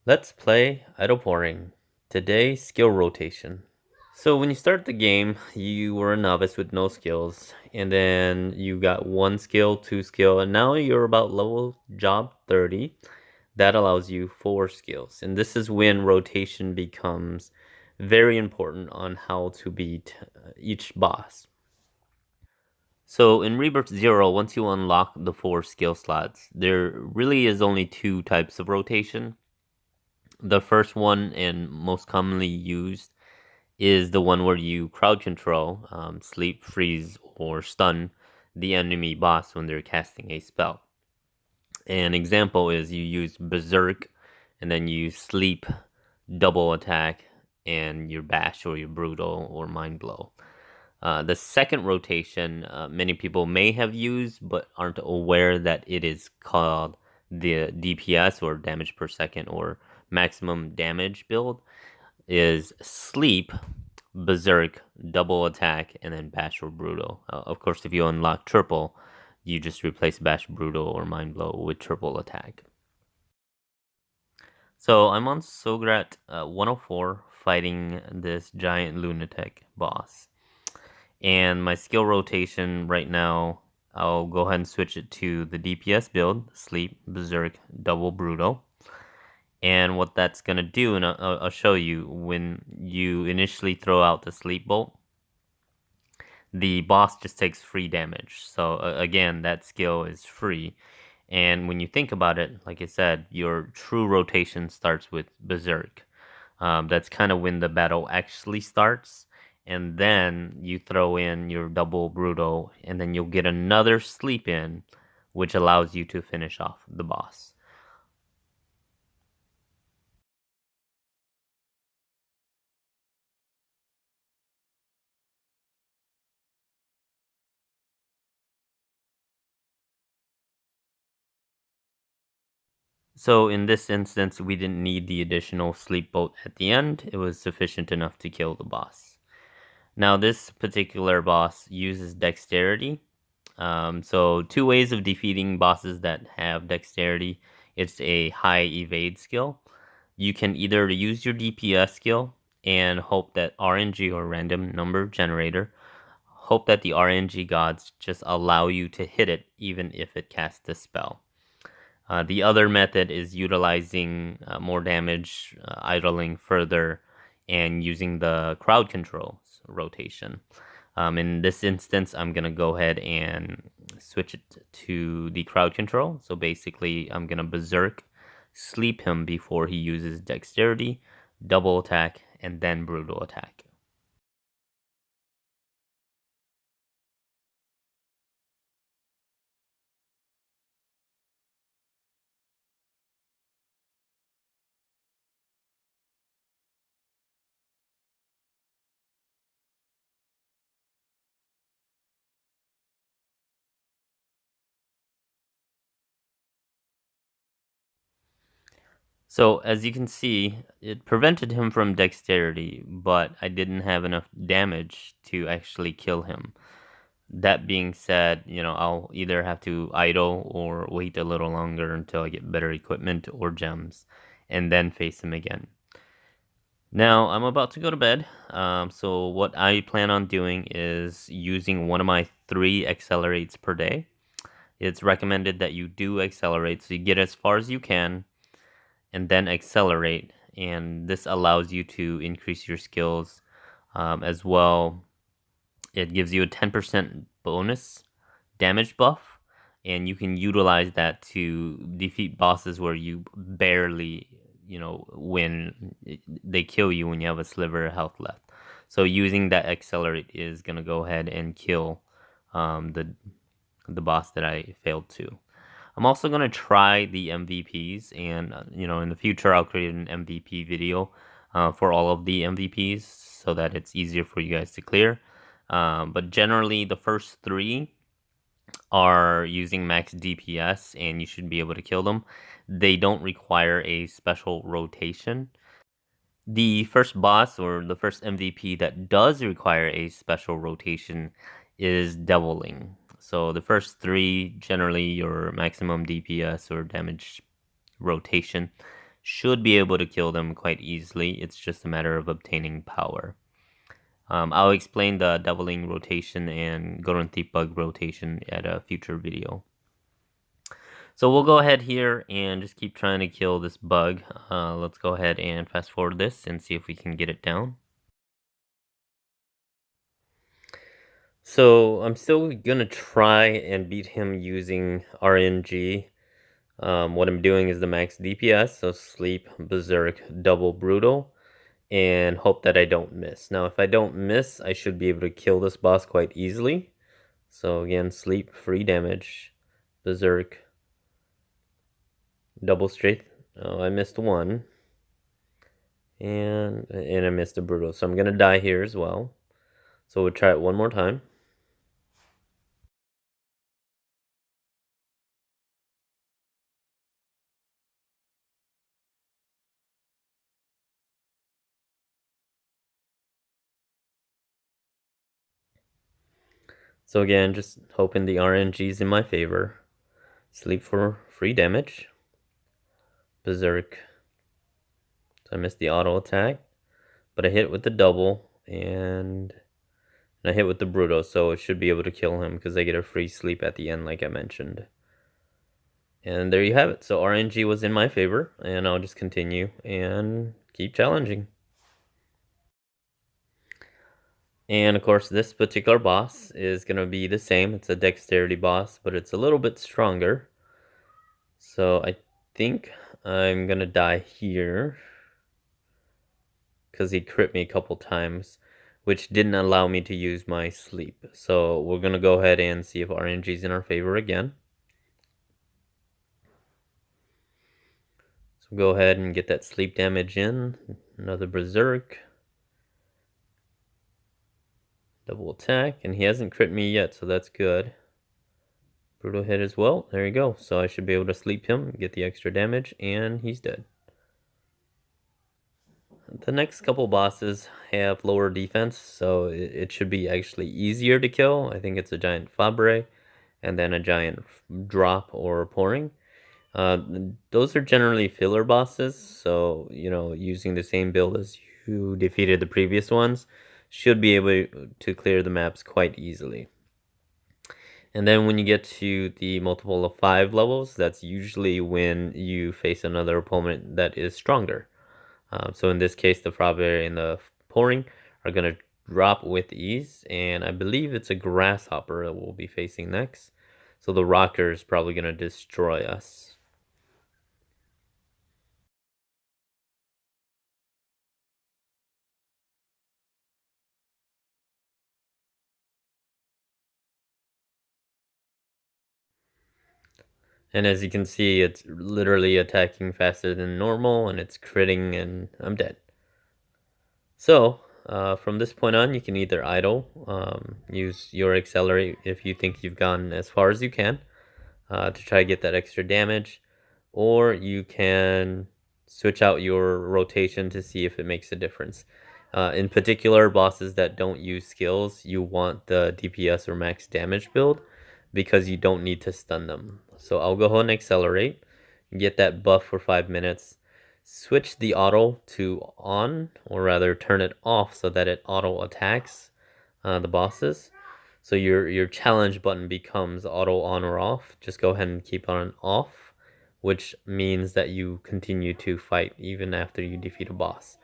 Let's play Idle Pouring. Today, skill rotation. So when you start the game, you were a novice with no skills, and then you got 1 skill, 2 skill, and now you're about level job 30. That allows you 4 skills, and this is when rotation becomes very important on how to beat each boss. So in Rebirth 0, once you unlock the 4 skill slots, there really is only 2 types of rotation. The first one and most commonly used is the one where you crowd control, sleep, freeze, or stun the enemy boss when they're casting a spell. An example is you use Berserk and then you sleep, double attack, and your bash or your brutal or mind blow. The second rotation, many people may have used but aren't aware that it is called the DPS or damage per second or maximum damage build, is sleep, berserk, double attack, and then bash or brutal. Of course, if you unlock triple, you just replace bash, brutal, or mind blow with triple attack. So I'm on Sograt 104 fighting this giant lunatic boss. And my skill rotation right now, I'll go ahead and switch it to the DPS build, sleep, berserk, double, brutal. And what that's going to do, and I'll show you, when you initially throw out the sleep bolt, the boss just takes free damage. So again, that skill is free. And when you think about it, like I said, your true rotation starts with Berserk. That's kind of when the battle actually starts. And then you throw in your double brutal, and then you'll get another sleep in, which allows you to finish off the boss. So in this instance, we didn't need the additional sleep bolt at the end. It was sufficient enough to kill the boss. Now this particular boss uses dexterity. So 2 ways of defeating bosses that have dexterity. It's a high evade skill. You can either use your DPS skill and hope that RNG or random number generator, hope that the RNG gods just allow you to hit it even if it casts a spell. The other method is utilizing more damage, idling further, and using the crowd control rotation. In this instance, I'm going to go ahead and switch it to the crowd control. So basically, I'm going to berserk, sleep him before he uses dexterity, double attack, and then brutal attack. So as you can see, it prevented him from dexterity, but I didn't have enough damage to actually kill him. That being said, I'll either have to idle or wait a little longer until I get better equipment or gems, and then face him again. Now, I'm about to go to bed, so what I plan on doing is using one of my 3 accelerates per day. It's recommended that you do accelerate, so you get as far as you can, and then accelerate, and this allows you to increase your skills as well. It gives you a 10% bonus damage buff, and you can utilize that to defeat bosses where you barely, when they kill you when you have a sliver of health left. So using that accelerate is going to go ahead and kill the boss that I failed to. I'm also going to try the MVPs, and in the future I'll create an MVP video for all of the MVPs so that it's easier for you guys to clear. But generally, the first 3 are using max DPS, and you should be able to kill them. They don't require a special rotation. The first boss, or the first MVP that does require a special rotation, is Deviling. So the first 3, generally your maximum DPS or damage rotation should be able to kill them quite easily. It's just a matter of obtaining power. I'll explain the doubling rotation and Golden Thief Bug rotation at a future video. So we'll go ahead here and just keep trying to kill this bug. Let's go ahead and fast forward this and see if we can get it down. So I'm still gonna try and beat him using RNG. What I'm doing is the max DPS, so sleep, berserk, double brutal, and hope that I don't miss. Now if I don't miss, I should be able to kill this boss quite easily. So again, sleep, free damage, berserk, double strength. Oh, I missed one. And I missed a brutal. So I'm gonna die here as well. So we'll try it one more time. So again, just hoping the RNG is in my favor. Sleep for free damage. Berserk. So I missed the auto attack. But I hit with the double and I hit with the brutal, so it should be able to kill him because I get a free sleep at the end like I mentioned. And there you have it. So RNG was in my favor, and I'll just continue and keep challenging. And of course, this particular boss is going to be the same. It's a dexterity boss, but it's a little bit stronger. So I think I'm going to die here because he crit me a couple times, which didn't allow me to use my sleep. So we're going to go ahead and see if RNG is in our favor again. So go ahead and get that sleep damage in. Another berserk. Double attack, and he hasn't crit me yet, so that's good. Brutal hit as well. There you go. So I should be able to sleep him, get the extra damage, and he's dead. The next couple bosses have lower defense, so it should be actually easier to kill. I think it's a giant Fabre, and then a giant drop or pouring. Those are generally filler bosses, so using the same build as you defeated the previous ones should be able to clear the maps quite easily. And then when you get to the multiple of 5 levels, that's usually when you face another opponent that is stronger. So in this case, the Fabre and the pouring are going to drop with ease, and I believe it's a grasshopper that we'll be facing next. So the rocker is probably going to destroy us. And as you can see, it's literally attacking faster than normal, and it's critting, and I'm dead. So, from this point on, you can either idle, use your accelerate if you think you've gone as far as you can, to try to get that extra damage, or you can switch out your rotation to see if it makes a difference. In particular, bosses that don't use skills, you want the DPS or max damage build because you don't need to stun them. So I'll go ahead and accelerate, get that buff for 5 minutes, switch the auto to on, or rather turn it off so that it auto attacks the bosses. So your challenge button becomes auto on or off. Just go ahead and keep on off, which means that you continue to fight even after you defeat a boss.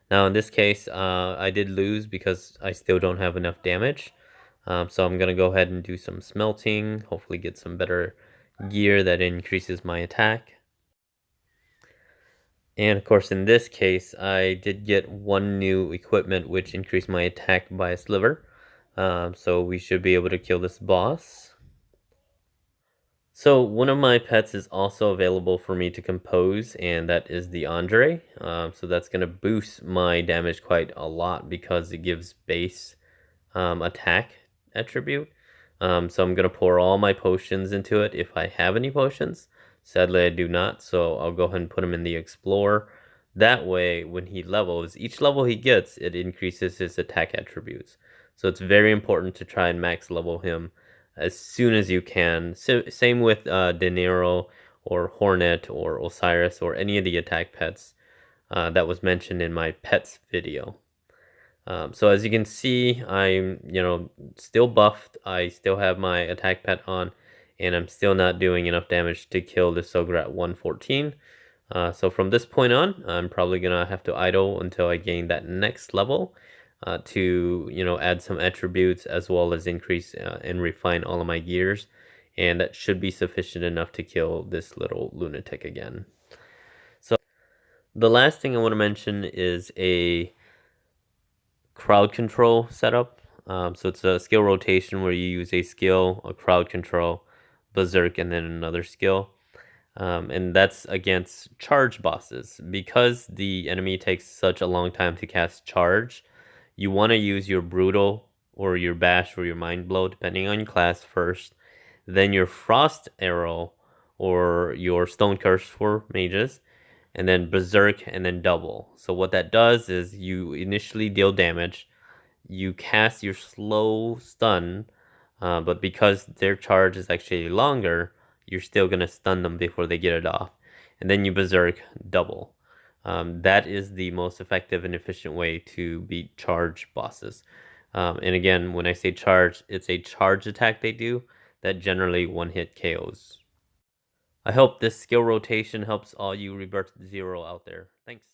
Now in this case, I did lose because I still don't have enough damage. So I'm going to go ahead and do some smelting, hopefully get some better gear that increases my attack. And of course, in this case, I did get one new equipment which increased my attack by a sliver. So we should be able to kill this boss. So one of my pets is also available for me to compose, and that is the Andre. So that's going to boost my damage quite a lot because it gives base attack attribute. So I'm going to pour all my potions into it if I have any potions. Sadly, I do not, so I'll go ahead and put him in the Explorer. That way, when he levels, each level he gets, it increases his attack attributes. So it's very important to try and max level him as soon as you can. So, same with De Niro or Hornet or Osiris or any of the attack pets that was mentioned in my pets video. So as you can see, I'm, still buffed. I still have my attack pet on, and I'm still not doing enough damage to kill the Sograt 114. So from this point on, I'm probably gonna have to idle until I gain that next level to, add some attributes as well as increase and refine all of my gears. And that should be sufficient enough to kill this little lunatic again. So the last thing I want to mention is a crowd control setup. So it's a skill rotation where you use a skill, a crowd control, Berserk, and then another skill. And that's against charge bosses. Because the enemy takes such a long time to cast charge, you want to use your brutal or your bash or your mind blow, depending on your class first, then your frost arrow or your stone curse for mages, and then berserk, and then double. So what that does is you initially deal damage, you cast your slow stun, but because their charge is actually longer, you're still gonna stun them before they get it off, and then you berserk double. That is the most effective and efficient way to beat charge bosses. And again, when I say charge, it's a charge attack they do that generally one hit KOs. I hope this skill rotation helps all you Rebirth0 out there. Thanks.